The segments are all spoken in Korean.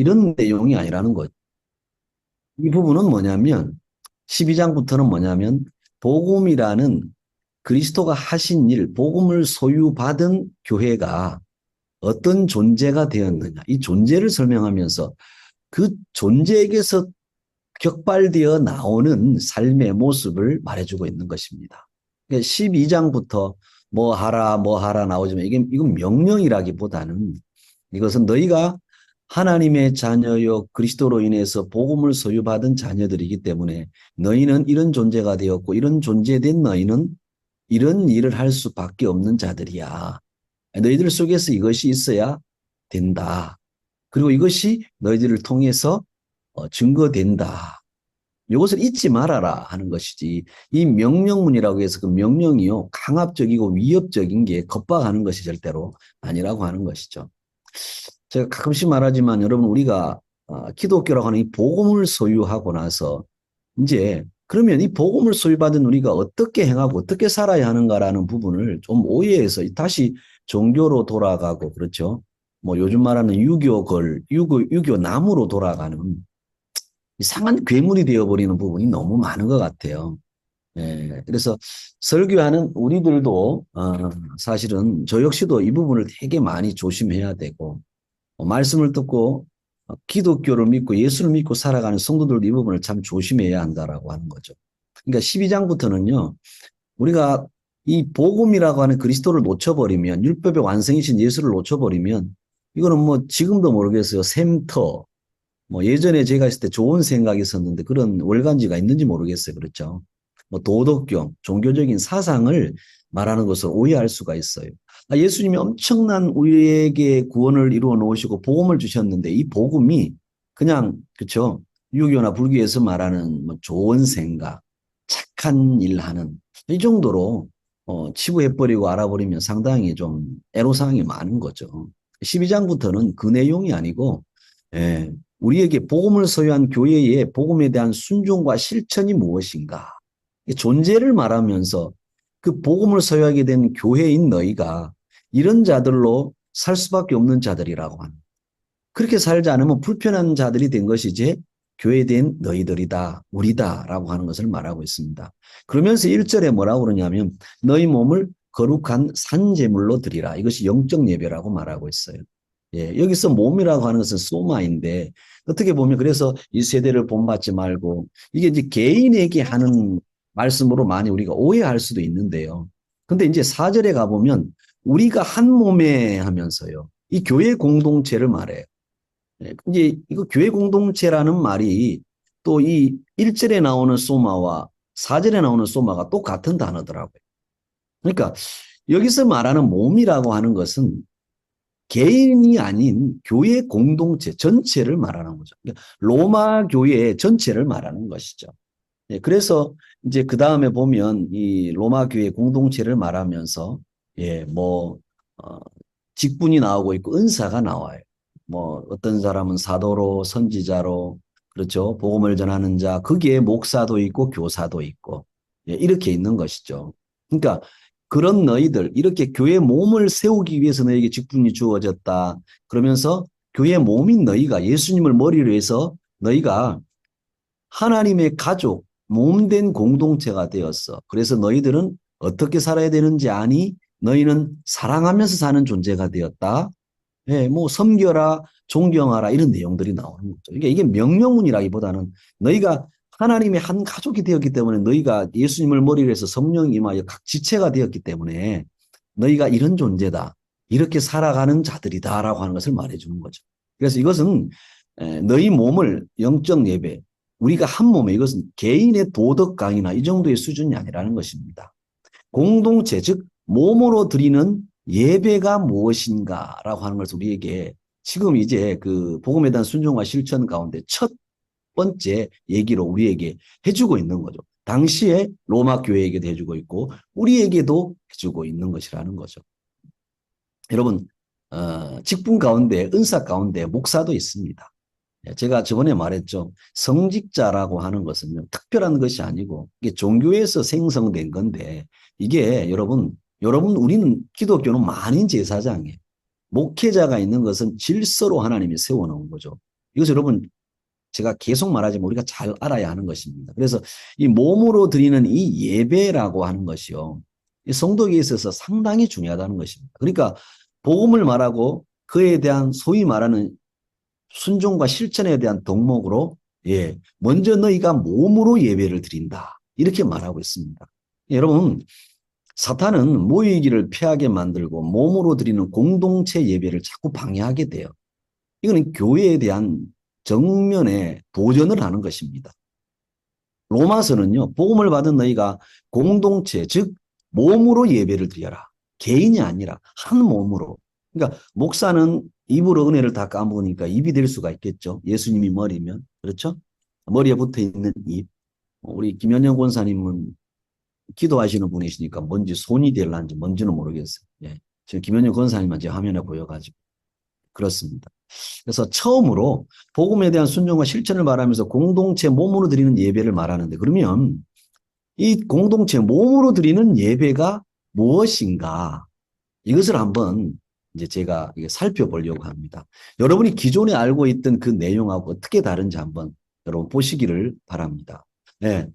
이런 내용이 아니라는 거죠. 이 부분은 뭐냐면 12장부터는 뭐냐면 복음이라는 그리스도가 하신 일, 복음을 소유받은 교회가 어떤 존재가 되었느냐. 이 존재를 설명하면서 그 존재에게서 격발되어 나오는 삶의 모습을 말해주고 있는 것입니다. 12장부터 뭐 하라, 뭐 하라 나오지만 이건 명령이라기보다는 이것은 너희가 하나님의 자녀요 그리스도로 인해서 복음을 소유받은 자녀들이기 때문에 너희는 이런 존재가 되었고 이런 존재된 너희는 이런 일을 할 수밖에 없는 자들이야. 너희들 속에서 이것이 있어야 된다. 그리고 이것이 너희들을 통해서 증거된다. 이것을 잊지 말아라 하는 것이지 이 명령문이라고 해서 그 명령이요 강압적이고 위협적인 게 겁박하는 것이 절대로 아니라고 하는 것이죠. 제가 가끔씩 말하지만 여러분 우리가 기독교라고 하는 이 복음을 소유하고 나서 이제 그러면 이 복음을 소유받은 우리가 어떻게 행하고 어떻게 살아야 하는가라는 부분을 좀 오해해서 다시 종교로 돌아가고 그렇죠. 뭐 요즘 말하는 유교 남으로 돌아가는 이상한 괴물이 되어버리는 부분이 너무 많은 것 같아요. 예, 그래서 설교하는 우리들도 사실은 저 역시도 이 부분을 되게 많이 조심해야 되고 말씀을 듣고 기독교를 믿고 예수를 믿고 살아가는 성도들도 이 부분을 참 조심해야 한다라고 하는 거죠. 그러니까 12장부터는요. 우리가 이 복음이라고 하는 그리스도를 놓쳐버리면 율법의 완성이신 예수를 놓쳐버리면 이거는 뭐 지금도 모르겠어요. 샘터 뭐 예전에 제가 있을 때 좋은 생각이 있었는데 그런 월간지가 있는지 모르겠어요. 그렇죠. 뭐 도덕경, 종교적인 사상을 말하는 것을 오해할 수가 있어요. 예수님이 엄청난 우리에게 구원을 이루어 놓으시고 복음을 주셨는데 이 복음이 그냥 그렇죠. 유교나 불교에서 말하는 뭐 좋은 생각, 착한 일 하는 이 정도로 치부해버리고 알아버리면 상당히 좀 애로사항이 많은 거죠. 12장부터는 그 내용이 아니고 예, 우리에게 복음을 소유한 교회의 복음에 대한 순종과 실천이 무엇인가 존재를 말하면서 그 복음을 소유하게 된 교회인 너희가 이런 자들로 살 수밖에 없는 자들이라고 하는 그렇게 살지 않으면 불편한 자들이 된 것이지 교회된 너희들이다 우리다라고 하는 것을 말하고 있습니다. 그러면서 1절에 뭐라고 그러냐면 너희 몸을 거룩한 산제물로 드리라. 이것이 영적 예배라고 말하고 있어요. 예, 여기서 몸이라고 하는 것은 소마인데 어떻게 보면 그래서 이 세대를 본받지 말고 이게 이제 개인에게 하는 말씀으로 많이 우리가 오해할 수도 있는데요. 근데 이제 4절에 가보면 우리가 한 몸에 하면서요. 이 교회 공동체를 말해요. 예, 이제 이거 교회 공동체라는 말이 또 이 1절에 나오는 소마와 4절에 나오는 소마가 또 같은 단어더라고요. 그러니까 여기서 말하는 몸이라고 하는 것은 개인이 아닌 교회 공동체 전체를 말하는 거죠. 그러니까 로마 교회 전체를 말하는 것이죠. 예, 그래서 이제 그 다음에 보면 이 로마 교회 공동체를 말하면서 예, 뭐 직분이 나오고 있고 은사가 나와요. 뭐 어떤 사람은 사도로 선지자로 그렇죠. 복음을 전하는 자 거기에 목사도 있고 교사도 있고 예, 이렇게 있는 것이죠. 그러니까 그런 너희들 이렇게 교회 몸을 세우기 위해서 너에게 직분이 주어졌다. 그러면서 교회 몸인 너희가 예수님을 머리로 해서 너희가 하나님의 가족, 몸된 공동체가 되었어. 그래서 너희들은 어떻게 살아야 되는지 아니? 너희는 사랑하면서 사는 존재가 되었다. 예, 뭐 섬겨라, 존경하라 이런 내용들이 나오는 거죠. 이게 명령문이라기보다는 너희가 하나님의 한 가족이 되었기 때문에 너희가 예수님을 머리로 해서 성령이 임하여 각 지체가 되었기 때문에 너희가 이런 존재다. 이렇게 살아가는 자들이다라고 하는 것을 말해주는 거죠. 그래서 이것은 너희 몸을 영적 예배, 우리가 한 몸에 이것은 개인의 도덕 강의나 이 정도의 수준이 아니라는 것입니다. 공동체, 즉 몸으로 드리는 예배가 무엇인가라고 하는 것을 우리에게 지금 이제 그 복음에 대한 순종과 실천 가운데 첫 번째 얘기로 우리에게 해주고 있는 거죠. 당시에 로마 교회에게도 해주고 있고 우리에게도 해주고 있는 것이라는 거죠. 여러분 직분 가운데 은사 가운데 목사도 있습니다. 제가 저번에 말했죠. 성직자라고 하는 것은요, 특별한 것이 아니고, 이게 종교에서 생성된 건데, 이게 여러분, 우리는 기독교는 만인 제사장이에요. 목회자가 있는 것은 질서로 하나님이 세워놓은 거죠. 이것을 여러분 제가 계속 말하지만 우리가 잘 알아야 하는 것입니다. 그래서 이 몸으로 드리는 이 예배라고 하는 것이요. 이 성도에게 있어서 상당히 중요하다는 것입니다. 그러니까 복음을 말하고 그에 대한 소위 말하는 순종과 실천에 대한 덕목으로 먼저 너희가 몸으로 예배를 드린다. 이렇게 말하고 있습니다. 여러분, 사탄은 모이기를 피하게 만들고 몸으로 드리는 공동체 예배를 자꾸 방해하게 돼요. 이거는 교회에 대한 정면에 도전을 하는 것입니다. 로마서는요, 복음을 받은 너희가 공동체, 즉 몸으로 예배를 드려라. 개인이 아니라 한 몸으로. 그러니까 목사는 입으로 은혜를 다 까먹으니까 입이 될 수가 있겠죠. 예수님이 머리면. 그렇죠? 머리에 붙어 있는 입. 우리 김현영 권사님은 기도하시는 분이시니까 뭔지 손이 될란지 뭔지는 모르겠어요. 예. 지금 김현영 권사님만 제 화면에 보여가지고. 그렇습니다. 그래서 처음으로 복음에 대한 순종과 실천을 말하면서 공동체 몸으로 드리는 예배를 말하는데 그러면 이 공동체 몸으로 드리는 예배가 무엇인가? 이것을 한번 이제 제가 살펴보려고 합니다. 여러분이 기존에 알고 있던 그 내용하고 어떻게 다른지 한번 여러분 보시기를 바랍니다. 네.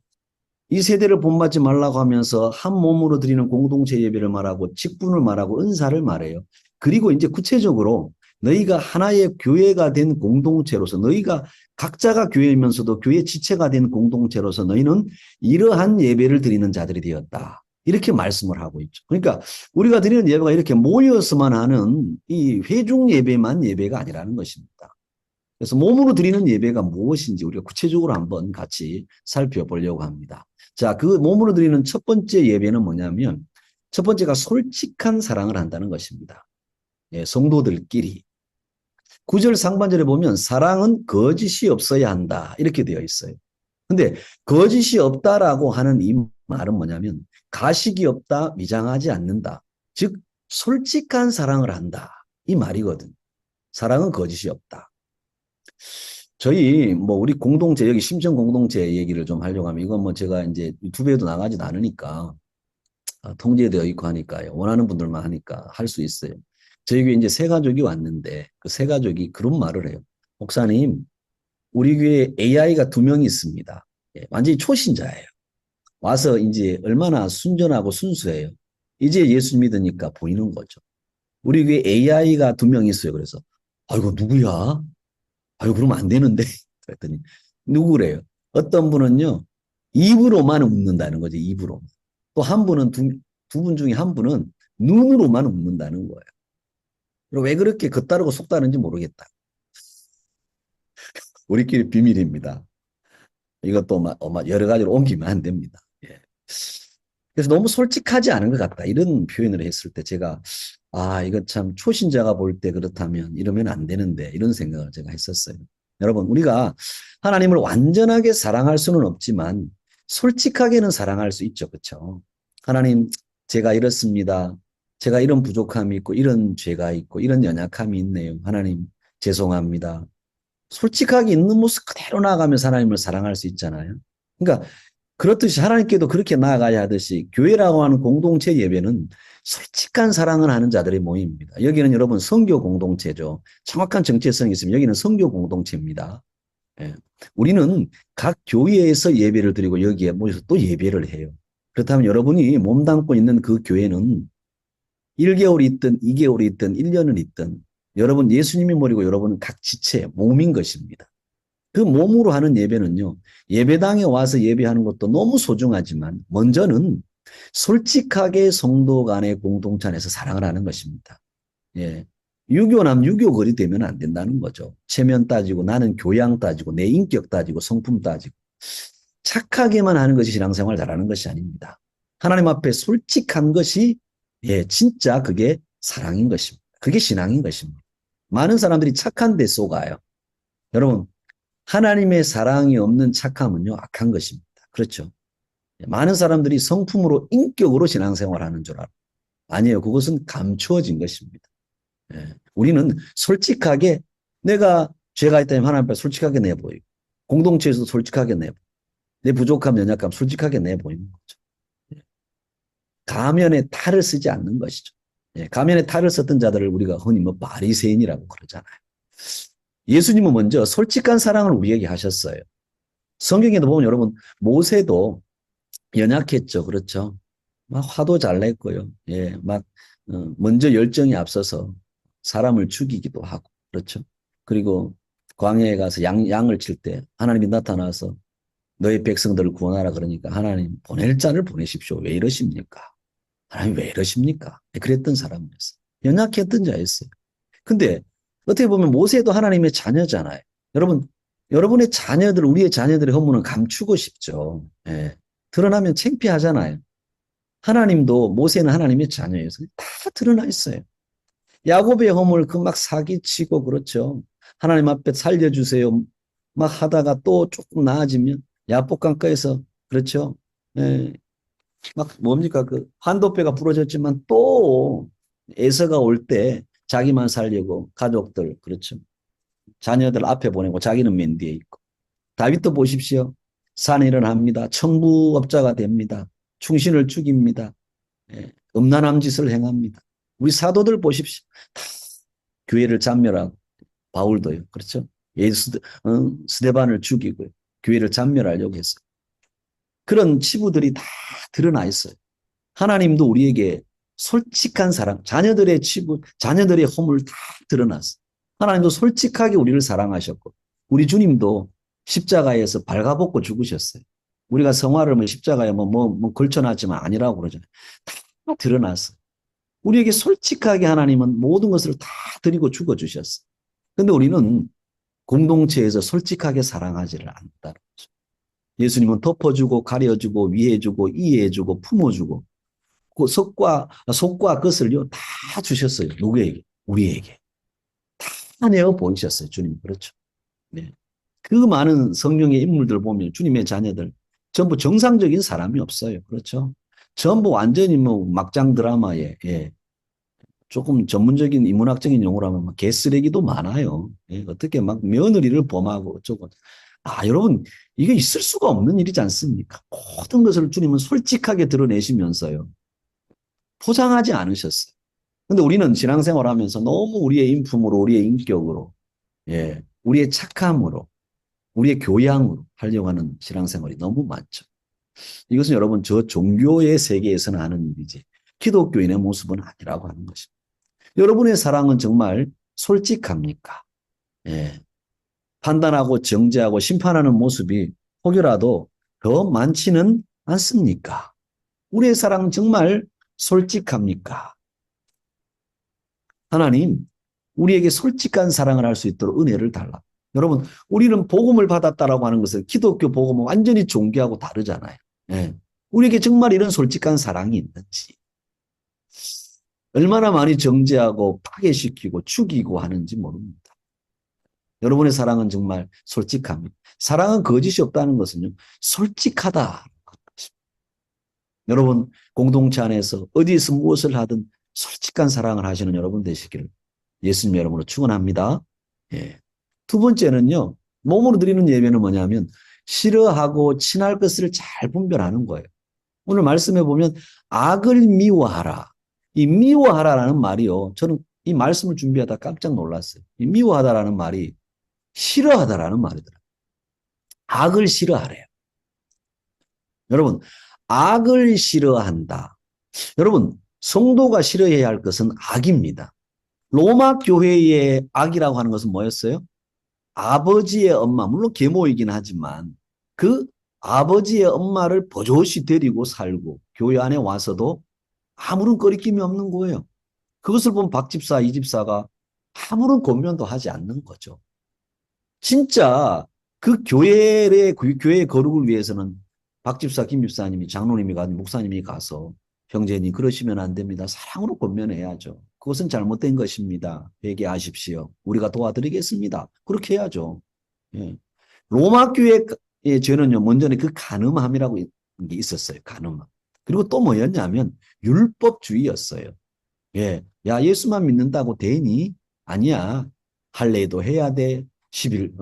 이 세대를 본받지 말라고 하면서 한 몸으로 드리는 공동체 예배를 말하고 직분을 말하고 은사를 말해요. 그리고 이제 구체적으로 너희가 하나의 교회가 된 공동체로서 너희가 각자가 교회이면서도 교회 지체가 된 공동체로서 너희는 이러한 예배를 드리는 자들이 되었다. 이렇게 말씀을 하고 있죠. 그러니까 우리가 드리는 예배가 이렇게 모여서만 하는 이 회중 예배만 예배가 아니라는 것입니다. 그래서 몸으로 드리는 예배가 무엇인지 우리가 구체적으로 한번 같이 살펴보려고 합니다. 자, 그 몸으로 드리는 첫 번째 예배는 뭐냐면 첫 번째가 솔직한 사랑을 한다는 것입니다. 예, 성도들끼리. 9절 상반절에 보면 사랑은 거짓이 없어야 한다. 이렇게 되어 있어요. 근데 거짓이 없다라고 하는 이 말은 뭐냐면 가식이 없다, 미장하지 않는다. 즉 솔직한 사랑을 한다. 이 말이거든. 사랑은 거짓이 없다. 저희 뭐 우리 공동체 여기 심청 공동체 얘기를 좀 하려고 하면 이건 뭐 제가 이제 유튜브에도 나가지도 않으니까 통제되어 있고 하니까요. 원하는 분들만 하니까 할 수 있어요. 저희 교회 이제 새 가족이 왔는데 그 새 가족이 그런 말을 해요. 목사님, 우리 교회에 AI가 2명이 있습니다. 예, 완전히 초신자예요. 와서 이제 얼마나 순전하고 순수해요. 이제 예수 믿으니까 보이는 거죠. 우리 교회에 AI가 2명 있어요. 그래서 아이고 누구야? 아유, 그러면 안 되는데. 그랬더니, 누구래요? 어떤 분은요, 입으로만 웃는다는 거죠, 입으로. 또 한 분은, 두 분 중에 한 분은 눈으로만 웃는다는 거예요. 그리고 왜 그렇게 겉다르고 속다른지 모르겠다. 우리끼리 비밀입니다. 이것도 여러 가지로 옮기면 안 됩니다. 예. 그래서 너무 솔직하지 않은 것 같다. 이런 표현을 했을 때 제가, 이거 참 초신자가 볼 때 그렇다면 이러면 안 되는데, 이런 생각을 제가 했었어요. 여러분, 우리가 하나님을 완전하게 사랑할 수는 없지만, 솔직하게는 사랑할 수 있죠. 그렇죠? 하나님, 제가 이렇습니다. 제가 이런 부족함이 있고, 이런 죄가 있고, 이런 연약함이 있네요. 하나님, 죄송합니다. 솔직하게 있는 모습 그대로 나아가면서 하나님을 사랑할 수 있잖아요. 그러니까 그렇듯이 하나님께도 그렇게 나아가야 하듯이 교회라고 하는 공동체 예배는 솔직한 사랑을 하는 자들의 모임입니다. 여기는 여러분 선교 공동체죠. 정확한 정체성이 있으면 여기는 선교 공동체입니다. 예. 우리는 각 교회에서 예배를 드리고 여기에 모여서 또 예배를 해요. 그렇다면 여러분이 몸담고 있는 그 교회는 1개월이 있든 2개월이 있든 1년을 있든 여러분 예수님이 머리고 여러분은 각 지체, 몸인 것입니다. 그 몸으로 하는 예배는요, 예배당에 와서 예배하는 것도 너무 소중하지만, 먼저는 솔직하게 성도 간의 공동체 안에서 사랑을 하는 것입니다. 예. 유교남 유교거리 되면 안 된다는 거죠. 체면 따지고, 나는 교양 따지고, 내 인격 따지고, 성품 따지고. 착하게만 하는 것이 신앙생활 잘하는 것이 아닙니다. 하나님 앞에 솔직한 것이, 진짜 그게 사랑인 것입니다. 그게 신앙인 것입니다. 많은 사람들이 착한 데 속아요. 여러분, 하나님의 사랑이 없는 착함은요, 악한 것입니다. 그렇죠. 많은 사람들이 성품으로, 인격으로 신앙생활하는 줄 알아요. 아니에요. 그것은 감추어진 것입니다. 우리는 솔직하게 내가 죄가 있다면 하나님 앞에 솔직하게 내보이고, 공동체에서도 솔직하게 내보이고, 내 부족함, 연약함 솔직하게 내보이는 거죠. 가면에 탈을 쓰지 않는 것이죠. 가면에 탈을 썼던 자들을 우리가 흔히 바리새인이라고 그러잖아요. 예수님은 먼저 솔직한 사랑을 우리에게 하셨어요. 성경에도 보면 여러분 모세도 연약했죠. 그렇죠. 막 화도 잘 냈고요. 예, 막 먼저 열정이 앞서서 사람을 죽이기도 하고 그렇죠. 그리고 광야에 가서 양을 칠 때 하나님이 나타나서 너희 백성들을 구원하라 그러니까 하나님 보낼 자를 보내십시오. 왜 이러십니까? 하나님 왜 이러십니까? 그랬던 사람이었어요. 연약했던 자였어요. 근데 어떻게 보면 모세도 하나님의 자녀잖아요. 여러분, 여러분의 자녀들, 우리의 자녀들의 허물은 감추고 싶죠. 예. 드러나면 창피하잖아요. 하나님도 모세는 하나님의 자녀여서 다 드러나 있어요. 야곱의 허물 그 막 사기치고 그렇죠. 하나님 앞에 살려주세요. 막 하다가 또 조금 나아지면 야복강가에서 그렇죠. 예. 막 뭡니까 그 한도뼈가 부러졌지만 또 에서가 올 때 자기만 살려고 가족들 그렇죠. 자녀들 앞에 보내고 자기는 맨 뒤에 있고. 다윗도 보십시오. 산에 일어납니다. 청부업자가 됩니다. 충신을 죽입니다. 예, 음란함 짓을 행합니다. 우리 사도들 보십시오. 다 교회를 잔멸하고 바울도요. 그렇죠? 스데반을 죽이고요. 교회를 잔멸하려고 했어요. 그런 치부들이 다 드러나 있어요. 하나님도 우리에게 솔직한 사랑, 자녀들의 치부, 자녀들의 허물 다 드러났어요. 하나님도 솔직하게 우리를 사랑하셨고, 우리 주님도 십자가에서 발가벗고 죽으셨어요. 우리가 성화를 뭐 십자가에 뭐 걸쳐놨지만 아니라고 그러잖아요. 다 드러났어요. 우리에게 솔직하게 하나님은 모든 것을 다 드리고 죽어주셨어요. 근데 우리는 공동체에서 솔직하게 사랑하지를 않는다는 거죠. 예수님은 덮어주고 가려주고 위해주고 이해해주고 품어주고 그 속과 것을요 다 주셨어요. 누구에게? 우리에게. 다 내어 보이셨어요. 주님. 그렇죠. 네. 그 많은 성령의 인물들 보면 주님의 자녀들 전부 정상적인 사람이 없어요. 그렇죠. 전부 완전히 뭐 막장 드라마에 예. 조금 전문적인 인문학적인 용어로 하면 막 개쓰레기도 많아요. 예. 어떻게 막 며느리를 범하고 어쩌고. 아, 여러분, 이게 있을 수가 없는 일이지 않습니까? 모든 것을 주님은 솔직하게 드러내시면서요. 포장하지 않으셨어요. 근데 우리는 신앙생활 하면서 너무 우리의 인품으로, 우리의 인격으로, 예, 우리의 착함으로, 우리의 교양으로 하려고 하는 신앙생활이 너무 많죠. 이것은 여러분, 저 종교의 세계에서는 하는 일이지, 기독교인의 모습은 아니라고 하는 것입니다. 여러분의 사랑은 정말 솔직합니까? 예, 판단하고 정죄하고 심판하는 모습이 혹여라도 더 많지는 않습니까? 우리의 사랑은 정말 솔직합니까? 하나님, 우리에게 솔직한 사랑을 할 수 있도록 은혜를 달라. 여러분, 우리는 복음을 받았다라고 하는 것은 기독교 복음은 완전히 종교하고 다르잖아요. 예. 우리에게 정말 이런 솔직한 사랑이 있는지, 얼마나 많이 정죄하고 파괴시키고 죽이고 하는지 모릅니다. 여러분의 사랑은 정말 솔직합니다. 사랑은 거짓이 없다는 것은요, 솔직하다. 여러분, 공동체 안에서 어디에서 무엇을 하든 솔직한 사랑을 하시는 여러분 되시기를 예수님 여러분으로 축원합니다. 예. 두 번째는요. 몸으로 드리는 예배는 뭐냐면 싫어하고 친할 것을 잘 분별하는 거예요. 오늘 말씀해 보면 악을 미워하라. 이 미워하라라는 말이요. 저는 이 말씀을 준비하다 깜짝 놀랐어요. 이 미워하다라는 말이 싫어하다라는 말이더라고요. 악을 싫어하래요. 여러분, 악을 싫어한다. 여러분, 성도가 싫어해야 할 것은 악입니다. 로마 교회의 악이라고 하는 것은 뭐였어요? 아버지의 엄마, 물론 계모이긴 하지만 그 아버지의 엄마를 버젓이 데리고 살고 교회 안에 와서도 아무런 거리낌이 없는 거예요. 그것을 본 박 집사, 이 집사가 아무런 권면도 하지 않는 거죠. 진짜 그 교회의 거룩을 위해서는 박 집사, 김 집사님이 장로님이 가든 목사님이 가서 형제님 그러시면 안 됩니다. 사랑으로 권면해야죠. 그것은 잘못된 것입니다. 회개하십시오. 우리가 도와드리겠습니다. 그렇게 해야죠. 예. 로마 교회의 죄는요, 먼저는 그 간음함이라고 게 있었어요. 간음함. 그리고 또 뭐였냐면 율법주의였어요. 예. 야, 예수만 믿는다고 되니? 아니야. 할례도 해야 돼. 10일,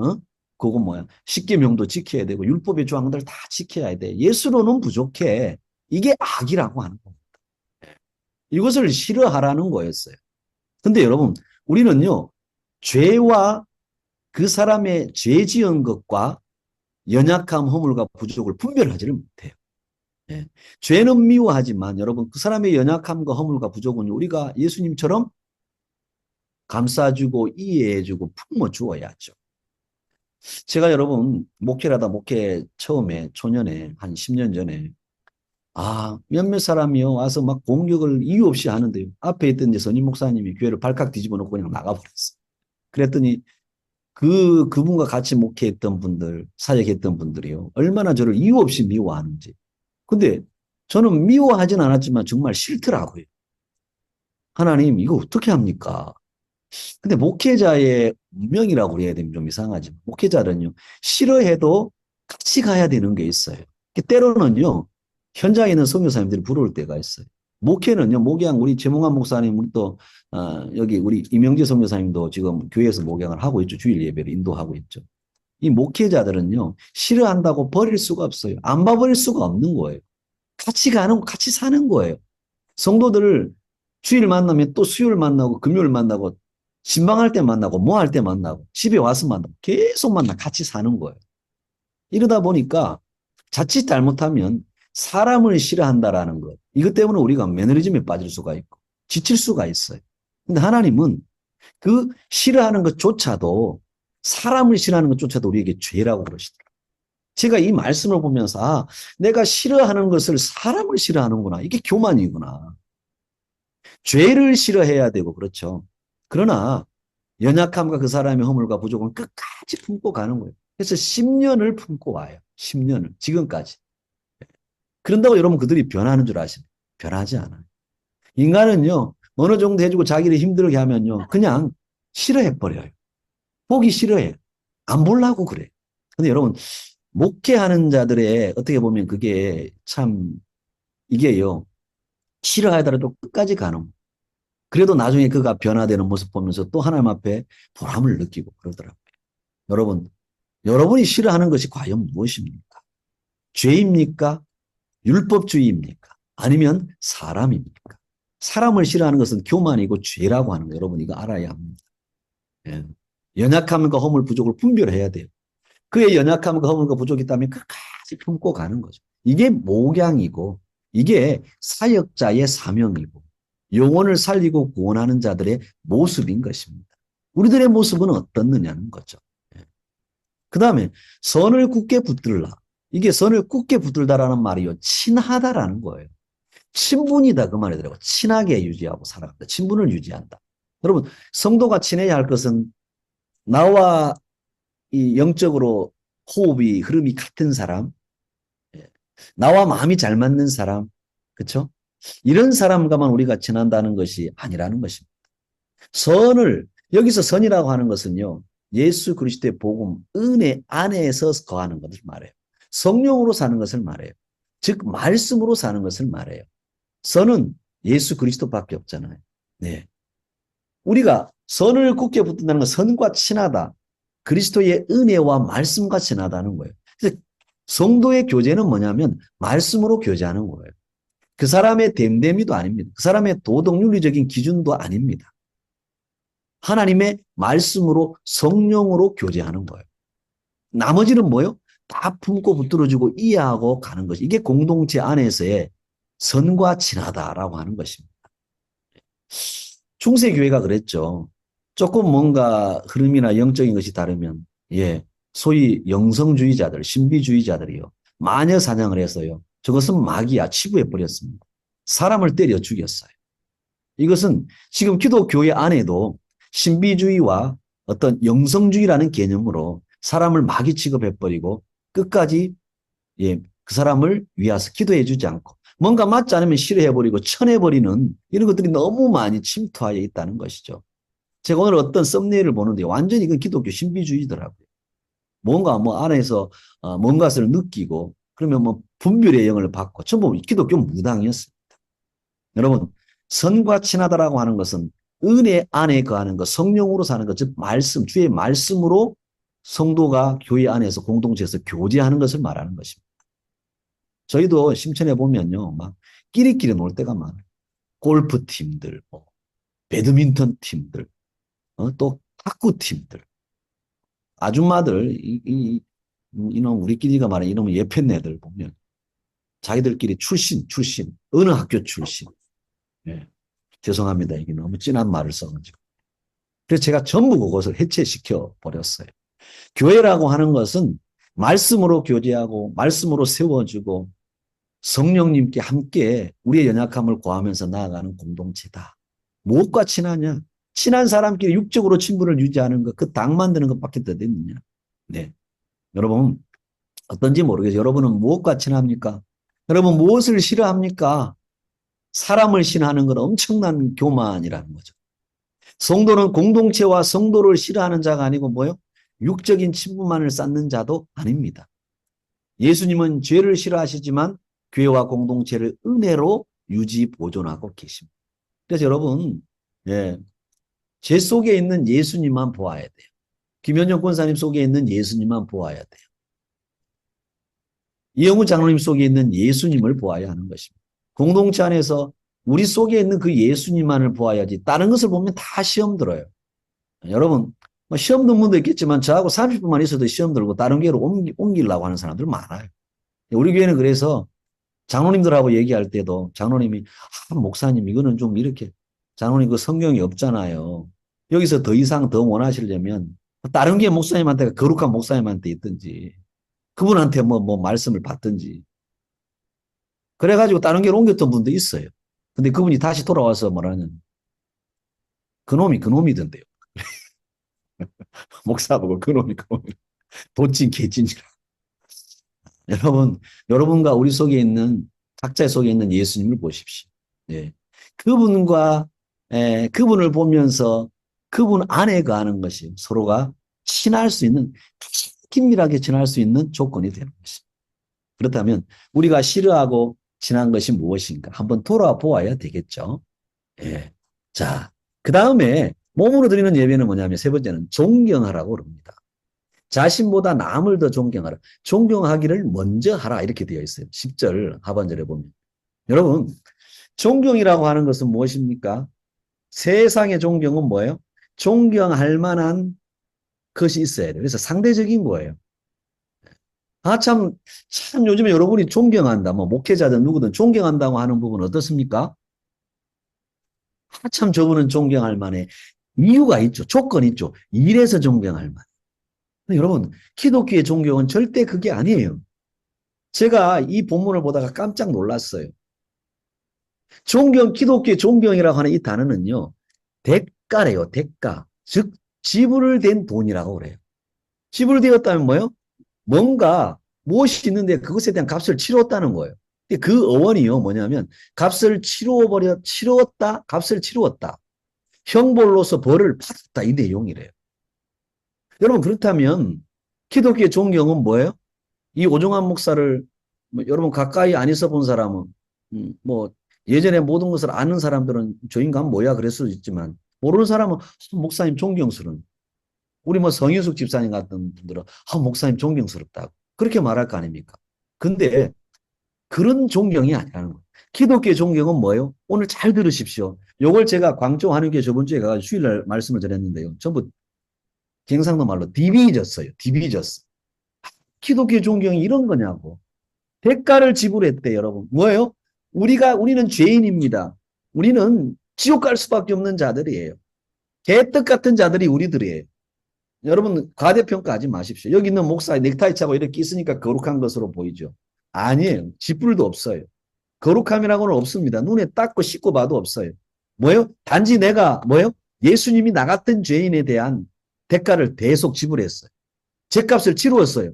그거 뭐야. 십계명도 지켜야 되고, 율법의 조항들 다 지켜야 돼. 예수로는 부족해. 이게 악이라고 하는 겁니다. 이것을 싫어하라는 거였어요. 근데 여러분, 우리는요, 죄와 그 사람의 죄 지은 것과 연약함, 허물과 부족을 분별하지를 못해요. 예. 죄는 미워하지만 여러분 그 사람의 연약함과 허물과 부족은 우리가 예수님처럼 감싸주고 이해해주고 품어주어야죠. 제가 여러분 목회를 하다 목회 처음에 초년에 한 10년 전에 몇몇 사람이요 와서 막 공격을 이유 없이 하는데요. 앞에 있던 이제 선임 목사님이 교회를 발칵 뒤집어 놓고 그냥 나가버렸어요. 그랬더니 그분과 같이 목회했던 분들, 사역했던 분들이요. 얼마나 저를 이유 없이 미워하는지. 근데 저는 미워하진 않았지만 정말 싫더라고요. 하나님, 이거 어떻게 합니까? 근데 목회자의 운명이라고 그래야 되면 좀 이상하지만, 목회자는요, 싫어해도 같이 가야 되는 게 있어요. 때로는요, 현장에 있는 선교사님들이 부러울 때가 있어요. 목회는요, 목양, 우리 최몽환 목사님, 우리 또, 여기 우리 이명재 선교사님도 지금 교회에서 목양을 하고 있죠. 주일 예배를 인도하고 있죠. 이 목회자들은요, 싫어한다고 버릴 수가 없어요. 안 봐버릴 수가 없는 거예요. 같이 가는, 같이 사는 거예요. 성도들을 주일 만나면 또 수요일 만나고 금요일 만나고 신방할 때 만나고 뭐 할 때 만나고 집에 와서 만나고 계속 만나 같이 사는 거예요. 이러다 보니까 자칫 잘못하면 사람을 싫어한다라는 것. 이것 때문에 우리가 매너리즘에 빠질 수가 있고 지칠 수가 있어요. 근데 하나님은 그 싫어하는 것조차도 사람을 싫어하는 것조차도 우리에게 죄라고 그러시더라고요. 제가 이 말씀을 보면서 내가 싫어하는 것을 사람을 싫어하는구나. 이게 교만이구나. 죄를 싫어해야 되고 그렇죠. 그러나 연약함과 그 사람의 허물과 부족은 끝까지 품고 가는 거예요. 그래서 10년을 품고 와요. 10년을. 지금까지. 그런다고 여러분 그들이 변하는 줄 아시나요? 변하지 않아요. 인간은요. 어느 정도 해주고 자기를 힘들게 하면요. 그냥 싫어해버려요. 보기 싫어해. 안 보려고 그래. 근데 여러분 목회하는 자들의 어떻게 보면 그게 참 이게요. 싫어하더라도 끝까지 가는. 그래도 나중에 그가 변화되는 모습 보면서 또 하나님 앞에 보람을 느끼고 그러더라고요. 여러분, 여러분이 싫어하는 것이 과연 무엇입니까? 죄입니까? 율법주의입니까? 아니면 사람입니까? 사람을 싫어하는 것은 교만이고 죄라고 하는 거 여러분 이거 알아야 합니다. 예. 연약함과 허물 부족을 분별해야 돼요. 그의 연약함과 허물과 부족이 있다면 끝까지 품고 가는 거죠. 이게 목양이고 이게 사역자의 사명이고 영혼을 살리고 구원하는 자들의 모습인 것입니다. 우리들의 모습은 어떻느냐는 거죠. 그 다음에 선을 굳게 붙들라. 이게 선을 굳게 붙들다라는 말이요. 친하다라는 거예요. 친분이다 그 말이더라고요. 친하게 유지하고 살아간다. 친분을 유지한다. 여러분 성도가 친해야 할 것은 나와 이 영적으로 호흡이 흐름이 같은 사람, 나와 마음이 잘 맞는 사람, 그렇죠? 이런 사람과만 우리가 친한다는 것이 아니라는 것입니다. 선을 여기서 선이라고 하는 것은요. 예수 그리스도의 복음, 은혜 안에서 거하는 것을 말해요. 성령으로 사는 것을 말해요. 즉 말씀으로 사는 것을 말해요. 선은 예수 그리스도밖에 없잖아요. 네. 우리가 선을 굳게 붙든다는 건 선과 친하다. 그리스도의 은혜와 말씀과 친하다는 거예요. 그래서 성도의 교제는 뭐냐면 말씀으로 교제하는 거예요. 그 사람의 됨됨이도 아닙니다. 그 사람의 도덕윤리적인 기준도 아닙니다. 하나님의 말씀으로 성령으로 교제하는 거예요. 나머지는 뭐요? 다 품고 붙들어주고 이해하고 가는 것이 이게 공동체 안에서의 선과 친하다라고 하는 것입니다. 중세교회가 그랬죠. 조금 뭔가 흐름이나 영적인 것이 다르면 소위 영성주의자들, 신비주의자들이요. 마녀 사냥을 해서요. 저것은 마귀야 치부해 버렸습니다. 사람을 때려 죽였어요. 이것은 지금 기독교회 안에도 신비주의와 어떤 영성주의라는 개념으로 사람을 마귀 취급해버리고 끝까지 그 사람을 위해서 기도해 주지 않고 뭔가 맞지 않으면 싫어해버리고 쳐내버리는 이런 것들이 너무 많이 침투하여 있다는 것이죠. 제가 오늘 어떤 썸네일을 보는데 완전히 그 기독교 신비주의더라고요. 뭔가 뭐 안에서 뭔가를 느끼고 그러면 뭐 분별의 영을 받고 전부 기독교 무당이었습니다. 여러분 선과 친하다라고 하는 것은 은혜 안에 거하는 것, 성령으로 사는 것, 즉 말씀, 주의 말씀으로 성도가 교회 안에서 공동체에서 교제하는 것을 말하는 것입니다. 저희도 심천에 보면요, 막 끼리끼리 놀 때가 많아요. 골프 팀들, 배드민턴 팀들, 또 탁구 팀들. 아줌마들, 이놈, 우리끼리가 말하는 이놈의 예편네들 보면 자기들끼리 출신, 어느 학교 출신. 예. 죄송합니다. 이게 너무 진한 말을 써가지고. 그래서 제가 전부 그것을 해체시켜 버렸어요. 교회라고 하는 것은 말씀으로 교제하고 말씀으로 세워주고 성령님께 함께 우리의 연약함을 고하면서 나아가는 공동체다. 무엇과 친하냐? 친한 사람끼리 육적으로 친분을 유지하는 것, 그 당 만드는 것밖에 더 되느냐? 네. 여러분, 어떤지 모르겠어요. 여러분은 무엇과 친합니까? 여러분, 무엇을 싫어합니까? 사람을 싫어하는 건 엄청난 교만이라는 거죠. 성도는 공동체와 성도를 싫어하는 자가 아니고 뭐요? 육적인 친분만을 쌓는 자도 아닙니다. 예수님은 죄를 싫어하시지만 교회와 공동체를 은혜로 유지 보존하고 계십니다. 그래서 여러분, 예, 제 속에 있는 예수님만 보아야 돼요. 김현정 권사님 속에 있는 예수님만 보아야 돼요. 이영우 장로님 속에 있는 예수님을 보아야 하는 것입니다. 공동체 안에서 우리 속에 있는 그 예수님만을 보아야지 다른 것을 보면 다 시험 들어요. 여러분, 시험 든 분도 있겠지만 저하고 30분만 있어도 시험 들고 다른 교회로 옮기려고 하는 사람들 많아요. 우리 교회는 그래서 장로님들하고 얘기할 때도 장로님이 목사님 이거는 좀 이렇게 장로님 그 성경이 없잖아요. 여기서 더 이상 더 원하시려면 다른 교회 목사님한테 거룩한 목사님한테 있든지 그분한테 뭐 말씀을 받든지 그래가지고 다른 교회로 옮겼던 분도 있어요. 근데 그분이 다시 돌아와서 뭐라는 그놈이던데요. 목사 보고 그놈이 도찐 개찐이라. 여러분과 우리 속에 있는 각자 속에 있는 예수님을 보십시오. 예. 그분을 보면서 그분 안에 거하는 것이 서로가 친할 수 있는 긴밀하게 친할 수 있는 조건이 되는 것입니다. 그렇다면 우리가 싫어하고 친한 것이 무엇인가 한번 돌아보아야 되겠죠. 예. 자, 그 다음에 몸으로 드리는 예배는 뭐냐면 세 번째는 존경하라고 그럽니다. 자신보다 남을 더 존경하라. 존경하기를 먼저 하라 이렇게 되어 있어요. 10절 하반절에 보면. 여러분, 존경이라고 하는 것은 무엇입니까? 세상의 존경은 뭐예요? 존경할 만한 것이 있어야 돼요. 그래서 상대적인 거예요. 참 요즘에 여러분이 존경한다. 뭐 목회자든 누구든 존경한다고 하는 부분은 어떻습니까? 참 저분은 존경할 만해. 이유가 있죠. 조건이 있죠. 이래서 존경할 만. 여러분, 기독교의 존경은 절대 그게 아니에요. 제가 이 본문을 보다가 깜짝 놀랐어요. 기독교의 존경이라고 하는 이 단어는요, 대가래요, 대가. 즉, 지불된 돈이라고 그래요. 지불되었다면 뭐예요? 뭔가, 무엇이 있는데 그것에 대한 값을 치렀다는 거예요. 그 어원이요, 뭐냐면, 값을 치루었다. 형벌로서 벌을 받았다, 이 내용이래요. 여러분, 그렇다면, 기독교의 존경은 뭐예요? 이 오종환 목사를, 여러분 가까이 안 있어 본 사람은, 예전에 모든 것을 아는 사람들은 저 인간 뭐야 그럴 수도 있지만, 모르는 사람은, 목사님 존경스러운. 우리 성윤숙 집사님 같은 분들은, 목사님 존경스럽다고. 그렇게 말할 거 아닙니까? 근데, 그런 존경이 아니라는 거예요. 기독교의 존경은 뭐예요? 오늘 잘 들으십시오. 요걸 제가 광주 한인교회 저번 주에 가서 주일날 말씀을 드렸는데요. 전부 경상도 말로 디비졌어요. 기독교의 존경이 이런 거냐고. 대가를 지불했대, 여러분. 뭐예요? 우리는 죄인입니다. 우리는 지옥 갈 수밖에 없는 자들이에요. 개떡 같은 자들이 우리들이에요. 여러분, 과대평가하지 마십시오. 여기 있는 목사에 넥타이 차고 이렇게 있으니까 거룩한 것으로 보이죠. 아니에요. 지뿔도 없어요. 거룩함이라고는 없습니다. 눈에 닦고 씻고 봐도 없어요. 뭐예요? 단지 내가 예수님이 나 같은 죄인에 대한 대가를 대속 지불했어요. 죄값을 치루었어요.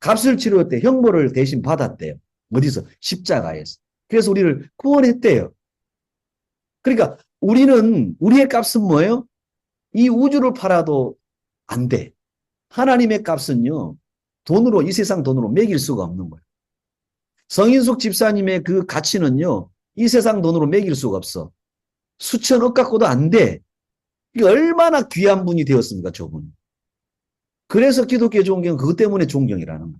값을 치루었대. 형벌을 대신 받았대요. 어디서? 십자가에서. 그래서 우리를 구원했대요. 그러니까 우리의 값은 뭐예요? 이 우주를 팔아도 안 돼. 하나님의 값은요, 이 세상 돈으로 매길 수가 없는 거예요. 성인숙 집사님의 그 가치는요, 이 세상 돈으로 매길 수가 없어. 수천억 갖고도 안 돼. 이게 얼마나 귀한 분이 되었습니까, 저분. 그래서 기독교의 존경은 그것 때문에 존경이라는 거예요.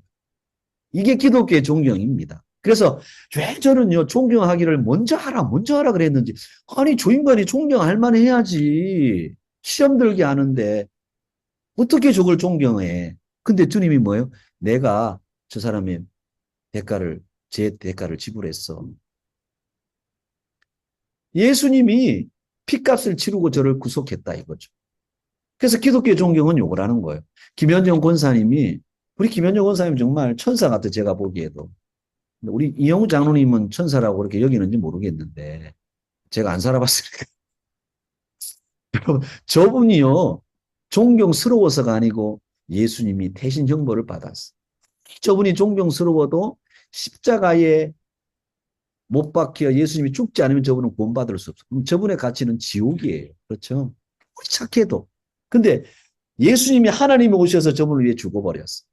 이게 기독교의 존경입니다. 그래서 왜 저는요, 존경하기를 먼저 하라 그랬는지. 아니, 저 인간이 존경할 만해야지. 시험 들게 하는데. 어떻게 저걸 존경해? 근데 주님이 뭐예요? 내가 저 사람의 제 대가를 지불했어. 예수님이 피값을 치르고 저를 구속했다 이거죠. 그래서 기독교 존경은 요걸 하는 거예요. 김현정 권사님이, 우리 김현정 권사님 정말 천사 같아, 제가 보기에도. 우리 이영우 장로님은 천사라고 그렇게 여기는지 모르겠는데, 제가 안 살아봤으니까. 저분이요, 존경스러워서가 아니고 예수님이 대신 형벌을 받았어. 저분이 존경스러워도 십자가에 못 박혀 예수님이 죽지 않으면 저분은 구원받을 수 없어. 그럼 저분의 가치는 지옥이에요. 그렇죠? 착해도. 근데 예수님이 하나님이 오셔서 저분을 위해 죽어버렸어.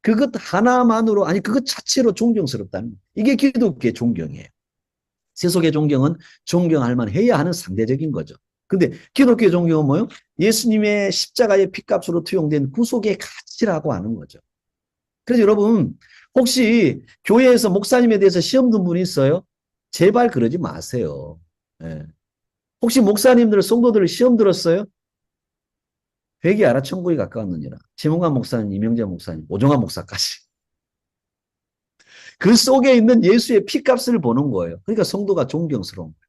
그것 하나만으로, 아니, 그것 자체로 존경스럽다는 거예요. 이게 기독교의 존경이에요. 세속의 존경은 존경할 만해야 하는 상대적인 거죠. 근데 기독교의 존경은 뭐예요? 예수님의 십자가의 피값으로 투영된 구속의 가치라고 하는 거죠. 그래서 여러분, 혹시 교회에서 목사님에 대해서 시험 든 분이 있어요? 제발 그러지 마세요. 예. 혹시 목사님들, 성도들 시험 들었어요? 회개하라 천국에 가까웠느니라. 최문관 목사님, 이명재 목사님, 오종환 목사까지. 그 속에 있는 예수의 피값을 보는 거예요. 그러니까 성도가 존경스러운 거예요.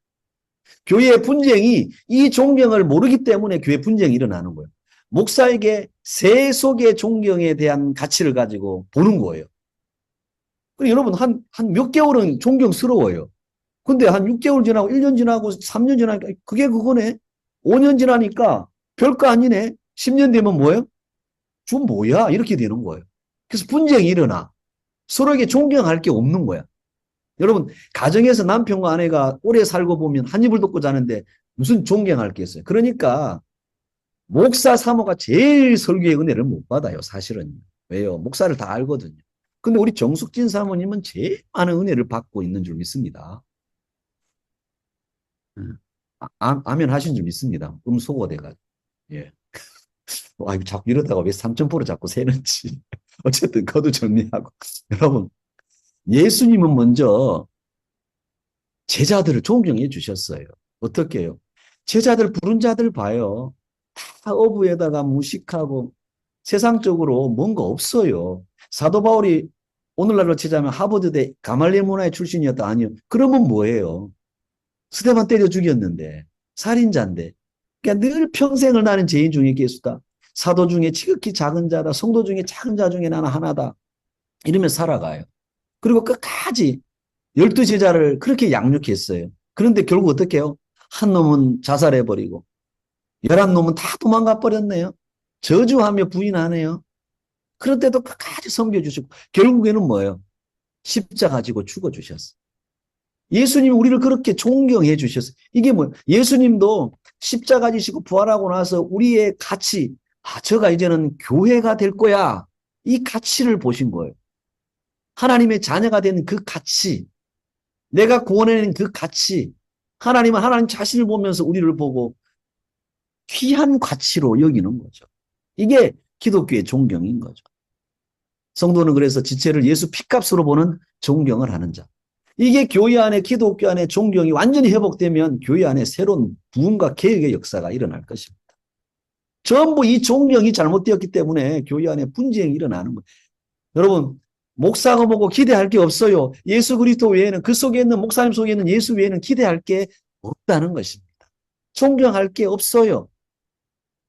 교회의 분쟁이 이 존경을 모르기 때문에 교회 분쟁이 일어나는 거예요. 목사에게 세속의 존경에 대한 가치를 가지고 보는 거예요. 그리고 여러분, 한 몇 개월은 존경스러워요. 근데 한 6개월 지나고 1년 지나고 3년 지나니까 그게 그거네. 5년 지나니까 별거 아니네. 10년 되면 뭐예요? 좀 뭐야? 이렇게 되는 거예요. 그래서 분쟁이 일어나. 서로에게 존경할 게 없는 거야. 여러분, 가정에서 남편과 아내가 오래 살고 보면 한 입을 덮고 자는데 무슨 존경할 게 있어요. 그러니까 목사 사모가 제일 설교의 은혜를 못 받아요, 사실은. 왜요? 목사를 다 알거든요. 근데 우리 정숙진 사모님은 제일 많은 은혜를 받고 있는 줄 믿습니다. 아멘 하신 줄 믿습니다. 음소거돼가지고. 예. 아이고, 자꾸 이러다가 왜 3,000% 자꾸 세는지. 어쨌든, 거두 정리하고. 여러분, 예수님은 먼저 제자들을 존경해 주셨어요. 어떻게 해요? 제자들 부른 자들 봐요. 다 어부에다가 무식하고 세상적으로 뭔가 없어요. 사도 바울이 오늘날로 치자면 하버드대 가말리엘 문화의 출신이었다. 아니요. 그러면 뭐예요? 스테반 때려 죽였는데 살인자인데 그러니까 늘 평생을 나는 죄인 중에 개수다. 사도 중에 지극히 작은 자다. 성도 중에 작은 자 중에 나는 하나다. 이러면 살아가요. 그리고 끝까지 12제자를 그렇게 양육했어요. 그런데 결국 어떻게 해요? 한 놈은 자살해버리고 11놈은 다 도망가 버렸네요. 저주하며 부인하네요. 그런데도 끝까지 섬겨주시고 결국에는 뭐예요? 십자가 지고 죽어주셨어요. 예수님이 우리를 그렇게 존경해 주셨어요. 이게 뭐예요? 예수님도 십자가 지시고 부활하고 나서 우리의 가치, 저가 이제는 교회가 될 거야. 이 가치를 보신 거예요. 하나님의 자녀가 되는 그 가치, 내가 구원해낸 그 가치, 하나님은 하나님 자신을 보면서 우리를 보고 귀한 가치로 여기는 거죠. 이게 기독교의 존경인 거죠. 성도는 그래서 지체를 예수 피값으로 보는 존경을 하는 자. 이게 교회 안에 기독교 안에 존경이 완전히 회복되면 교회 안에 새로운 부흥과 개혁의 역사가 일어날 것입니다. 전부 이 존경이 잘못되었기 때문에 교회 안에 분쟁이 일어나는 거예요. 여러분, 목사가 보고 기대할 게 없어요. 예수 그리스도 외에는, 그 속에 있는 목사님 속에 있는 예수 외에는 기대할 게 없다는 것입니다. 존경할 게 없어요.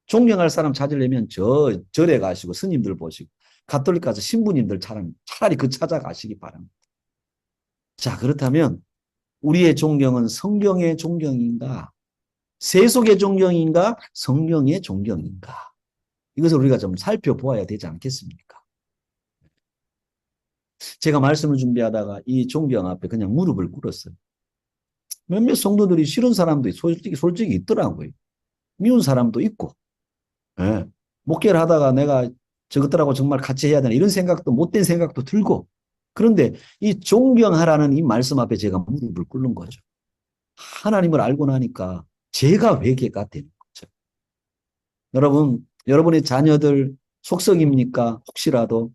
존경할 사람 찾으려면 절에 가시고 스님들 보시고 가톨릭 가서 신부님들 차라리 그 찾아가시기 바랍니다. 자, 그렇다면 우리의 존경은 성경의 존경인가? 세속의 존경인가? 성경의 존경인가? 이것을 우리가 좀 살펴보아야 되지 않겠습니까? 제가 말씀을 준비하다가 이 존경 앞에 그냥 무릎을 꿇었어요. 몇몇 성도들이 싫은 사람도 솔직히 있더라고요. 미운 사람도 있고. 예. 목회를 하다가 내가 저것들하고 정말 같이 해야 되나 이런 생각도 못된 생각도 들고. 그런데 이 존경하라는 이 말씀 앞에 제가 무릎을 꿇는 거죠. 하나님을 알고 나니까 제가 회개가 되는 거죠. 여러분, 여러분의 자녀들 속썩입니까? 혹시라도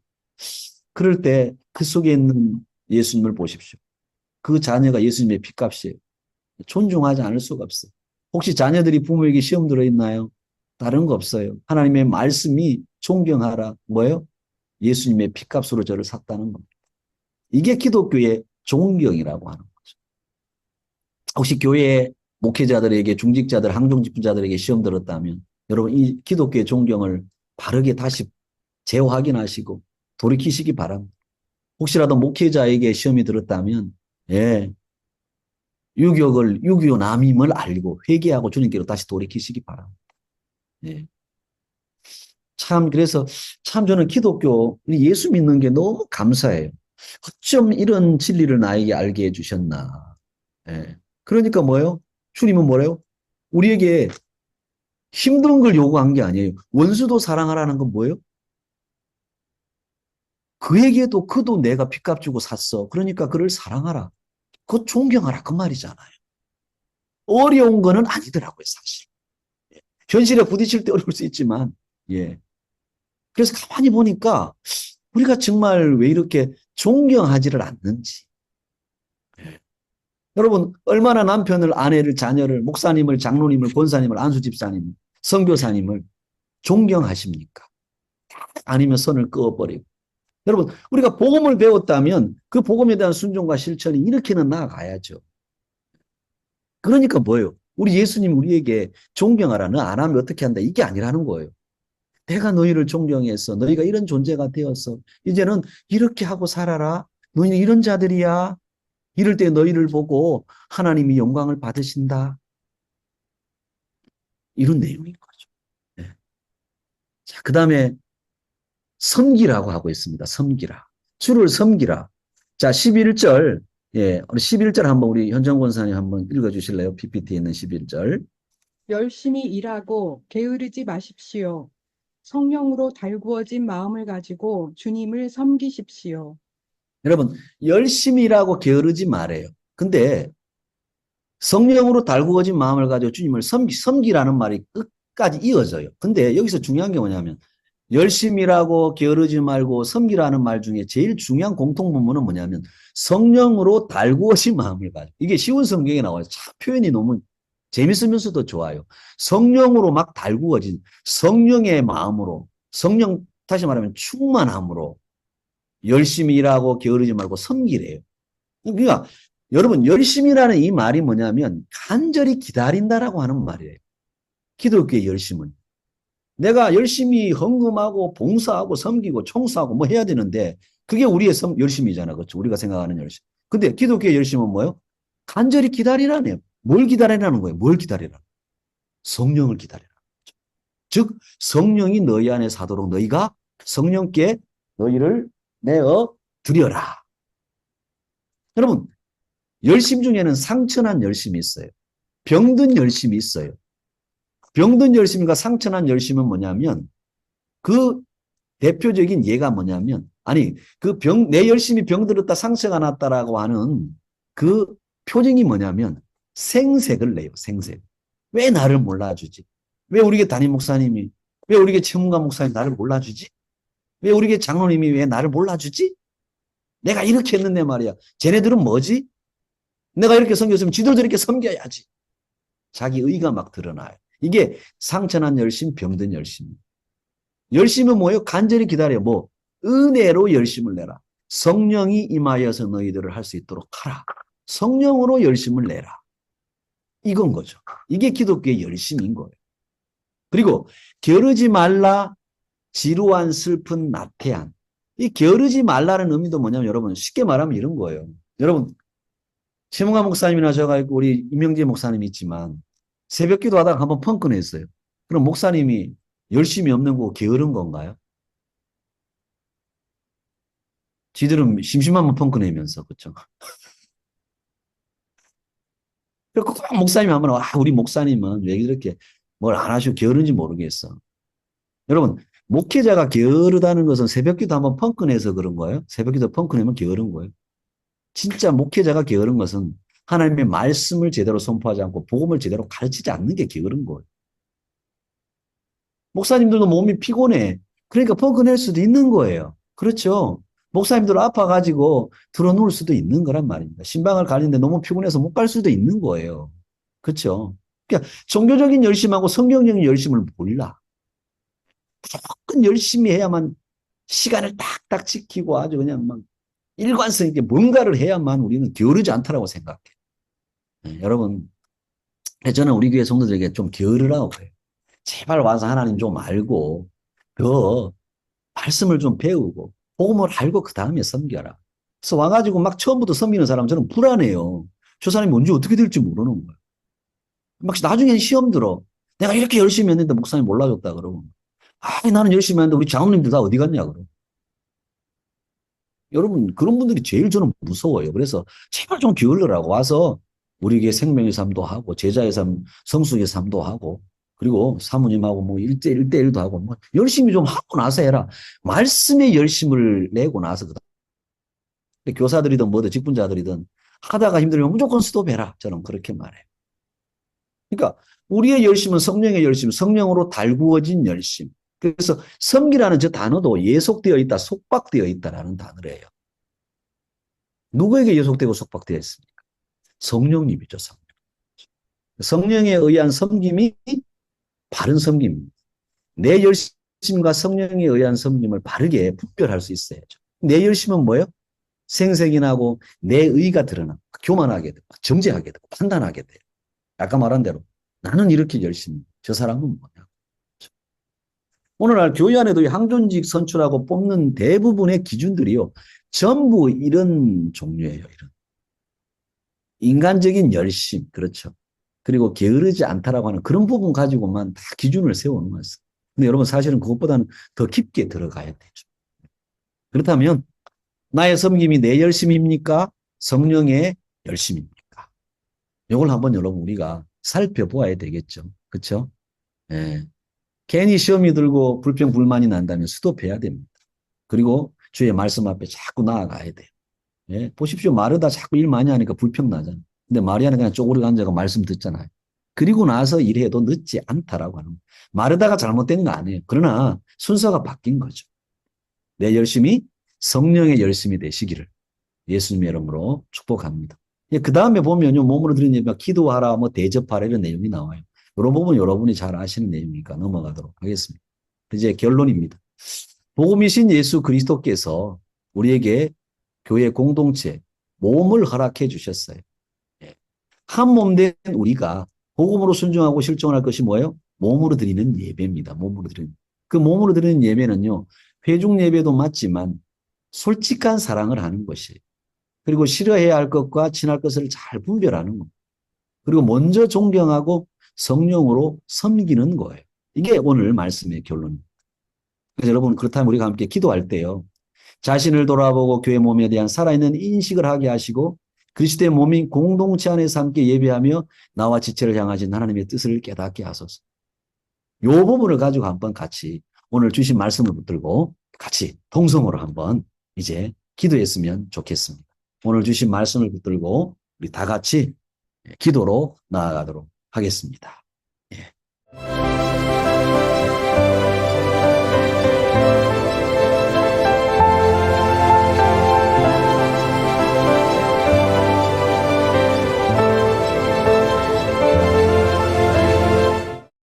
그럴 때 그 속에 있는 예수님을 보십시오. 그 자녀가 예수님의 핏값이에요. 존중하지 않을 수가 없어요. 혹시 자녀들이 부모에게 시험 들어 있나요? 다른 거 없어요. 하나님의 말씀이 존경하라. 뭐예요? 예수님의 피값으로 저를 샀다는 겁니다. 이게 기독교의 존경이라고 하는 거죠. 혹시 교회 목회자들에게 중직자들, 항종직분자들에게 시험 들었다면 여러분 이 기독교의 존경을 바르게 다시 재확인하시고 돌이키시기 바랍니다. 혹시라도 목회자에게 시험이 들었다면 예, 유격을 6.25 남임을 알고 회개하고 주님께로 다시 돌이키시기 바랍니다. 예. 참 그래서 참 저는 기독교 예수 믿는 게 너무 감사해요. 어쩜 이런 진리를 나에게 알게 해주셨나. 예. 그러니까 뭐예요? 주님은 뭐래요? 우리에게 힘든 걸 요구한 게 아니에요. 원수도 사랑하라는 건 뭐예요? 그에게도 그도 내가 핏값 주고 샀어. 그러니까 그를 사랑하라. 그 존경하라. 그 말이잖아요. 어려운 거는 아니더라고요, 사실. 예. 현실에 부딪힐 때 어려울 수 있지만, 예. 그래서 가만히 보니까 우리가 정말 왜 이렇게 존경하지를 않는지. 예. 여러분, 얼마나 남편을, 아내를, 자녀를, 목사님을, 장로님을, 권사님을, 안수집사님을, 선교사님을 존경하십니까? 아니면 선을 그어버리고. 여러분, 우리가 복음을 배웠다면 그 복음에 대한 순종과 실천이 이렇게는 나아가야죠. 그러니까 뭐예요? 우리 예수님 우리에게 존경하라. 너 안 하면 어떻게 한다. 이게 아니라는 거예요. 내가 너희를 존경해서 너희가 이런 존재가 되어서 이제는 이렇게 하고 살아라. 너희는 이런 자들이야. 이럴 때 너희를 보고 하나님이 영광을 받으신다. 이런 내용인 거죠. 네. 자, 그 다음에 섬기라고 하고 있습니다. 섬기라. 주를 섬기라. 자, 11절. 예, 11절 한번 우리 현정 권사님 한번 읽어주실래요? PPT에 있는 11절. 열심히 일하고 게으르지 마십시오. 성령으로 달구어진 마음을 가지고 주님을 섬기십시오. 여러분, 열심히 일하고 게으르지 말아요. 근데 성령으로 달구어진 마음을 가지고 주님을 섬기라는 말이 끝까지 이어져요. 근데 여기서 중요한 게 뭐냐면 열심히 일하고 게으르지 말고 섬기라는 말 중에 제일 중요한 공통분모는 뭐냐면 성령으로 달구어진 마음을 가지고 이게 쉬운 성경에 나와요. 참 표현이 너무 재밌으면서도 좋아요. 성령으로 막 달구어진 성령의 마음으로 성령 다시 말하면 충만함으로 열심히 일하고 게으르지 말고 섬기래요. 그러니까 여러분 열심이라는 이 말이 뭐냐면 간절히 기다린다라고 하는 말이에요. 기독교의 열심은. 내가 열심히 헌금하고 봉사하고 섬기고 청소하고 뭐 해야 되는데 그게 우리의 열심이잖아. 그렇죠? 우리가 생각하는 열심. 근데 기독교의 열심은 뭐예요? 간절히 기다리라네요. 뭘 기다리라는 거예요? 뭘 기다리라? 성령을 기다리라. 즉 성령이 너희 안에 사도록 너희가 성령께 너희를 내어 드려라. 여러분 열심 중에는 상처난 열심이 있어요. 병든 열심이 있어요. 병든 열심과 상처난 열심은 뭐냐면 그 대표적인 예가 뭐냐면 아니 그 내 열심히 병들었다 상처가 났다라고 하는 그 표징이 뭐냐면 생색을 내요. 생색. 왜 나를 몰라주지? 왜 우리 게 담임 목사님이 왜 우리 게 최문관 목사님 나를 몰라주지? 왜 우리 게 장로님이 왜 나를 몰라주지? 내가 이렇게 했는데 말이야. 쟤네들은 뭐지? 내가 이렇게 섬겼으면 지들도 이렇게 섬겨야지. 자기 의가 막 드러나요. 이게 상처난 열심, 병든 열심. 열심은 뭐예요? 간절히 기다려. 뭐 은혜로 열심을 내라. 성령이 임하여서 너희들을 할 수 있도록 하라. 성령으로 열심을 내라. 이건 거죠. 이게 기독교의 열심인 거예요. 그리고 게으르지 말라 지루한 슬픈 나태한. 이 게으르지 말라는 의미도 뭐냐면 여러분 쉽게 말하면 이런 거예요. 여러분 최문관 목사님이나 저가 있고 우리 임영재 목사님이 있지만 새벽 기도하다가 한번 펑크냈어요. 그럼 목사님이 열심히 없는 거고 게으른 건가요? 지들은 심심하면 펑크내면서 그렇죠. 그리고 꼭 목사님이 하면 우리 목사님은 왜 이렇게 뭘 안 하시고 게으른지 모르겠어. 여러분 목회자가 게으르다는 것은 새벽기도 한번 펑크내서 그런 거예요. 새벽기도 펑크내면 게으른 거예요. 진짜 목회자가 게으른 것은 하나님의 말씀을 제대로 선포하지 않고 복음을 제대로 가르치지 않는 게 게으른 거예요. 목사님들도 몸이 피곤해. 그러니까 펑크낼 수도 있는 거예요. 그렇죠. 목사님들 아파가지고 들어누울 수도 있는 거란 말입니다. 신방을 가는데 너무 피곤해서 못 갈 수도 있는 거예요. 그렇죠. 그러니까 종교적인 열심하고 성경적인 열심을 몰라. 무조건 열심히 해야만 시간을 딱딱 지키고 아주 그냥 막 일관성 있게 뭔가를 해야만 우리는 게으르지 않다라고 생각해. 네, 여러분, 저는 우리 교회 성도들에게 좀 게으르라고 그래요. 제발 와서 하나님 좀 알고 더 말씀을 좀 배우고 복음을 알고 그 다음에 섬겨라. 그래서 와가지고 막 처음부터 섬기는 사람 저는 불안해요. 저 사람이 뭔지 어떻게 될지 모르는 거예요. 막 나중엔 시험 들어. 내가 이렇게 열심히 했는데 목사님 몰라줬다 그러고. 아, 나는 열심히 했는데 우리 장로님들 다 어디 갔냐 그러고. 여러분 그런 분들이 제일 저는 무서워요. 그래서 제발 좀 게을러라고 와서 우리 교회 생명의 삶도 하고 제자의 삶, 성숙의 삶도 하고 그리고 사모님하고 뭐 일대일도 하고 뭐 열심히 좀 하고 나서 해라. 말씀에 열심을 내고 나서 그다. 교사들이든 뭐든 직분자들이든 하다가 힘들면 무조건 스톱해라. 저는 그렇게 말해요. 그러니까 우리의 열심은 성령의 열심, 성령으로 달구어진 열심. 그래서 섬기라는 저 단어도 예속되어 있다, 속박되어 있다라는 단어래요. 누구에게 예속되고 속박되어 있습니까? 성령님이죠, 성령. 성령에 의한 섬김이 바른 섬김입니다. 내 열심과 성령에 의한 섬김을 바르게 분별할 수 있어야죠. 내 열심은 뭐예요? 생색이 나고 내 의가 드러나고 교만하게 되고 정죄하게 되고 판단하게 돼요. 아까 말한 대로 나는 이렇게 열심히 저 사람은 뭐냐. 오늘날 교회 안에도 항존직 선출하고 뽑는 대부분의 기준들이요. 전부 이런 종류예요. 이런 인간적인 열심, 그렇죠. 그리고 게으르지 않다라고 하는 그런 부분 가지고만 다 기준을 세우는 거예요. 근데 여러분 사실은 그것보다는 더 깊게 들어가야 되죠. 그렇다면 나의 섬김이 내 열심입니까? 성령의 열심입니까? 이걸 한번 여러분 우리가 살펴보아야 되겠죠. 그렇죠? 예. 괜히 시험이 들고 불평 불만이 난다면 스톱해야 됩니다. 그리고 주의 말씀 앞에 자꾸 나아가야 돼요. 예? 보십시오. 마르다 자꾸 일 많이 하니까 불평 나잖아요. 근데 마리아는 그냥 쪼그리고 앉아가 말씀 듣잖아요. 그리고 나서 일해도 늦지 않다라고 하는 거예요. 마르다가 잘못된 거 아니에요. 그러나 순서가 바뀐 거죠. 내 열심이 성령의 열심이 되시기를 예수님의 이름으로 축복합니다. 그 다음에 보면요. 몸으로 드리는 예배, 기도하라, 뭐 대접하라 이런 내용이 나와요. 이런 부분 여러분이 잘 아시는 내용이니까 넘어가도록 하겠습니다. 이제 결론입니다. 복음이신 예수 그리스도께서 우리에게 교회 공동체, 몸을 허락해 주셨어요. 한 몸 된 우리가 복음으로 순종하고 실종할 것이 뭐예요? 몸으로 드리는 예배입니다. 몸으로 드리는. 그 몸으로 드리는 예배는요. 회중 예배도 맞지만 솔직한 사랑을 하는 것이에요. 그리고 싫어해야 할 것과 친할 것을 잘 분별하는 것. 그리고 먼저 존경하고 성령으로 섬기는 거예요. 이게 오늘 말씀의 결론입니다. 그래서 여러분 그렇다면 우리가 함께 기도할 때요. 자신을 돌아보고 교회 몸에 대한 살아있는 인식을 하게 하시고 그리스도의 몸인 공동체 안에서 함께 예배하며 나와 지체를 향하신 하나님의 뜻을 깨닫게 하소서. 이 부분을 가지고 한번 같이 오늘 주신 말씀을 붙들고 같이 통성으로 한번 이제 기도했으면 좋겠습니다. 오늘 주신 말씀을 붙들고 우리 다 같이 기도로 나아가도록 하겠습니다. 예.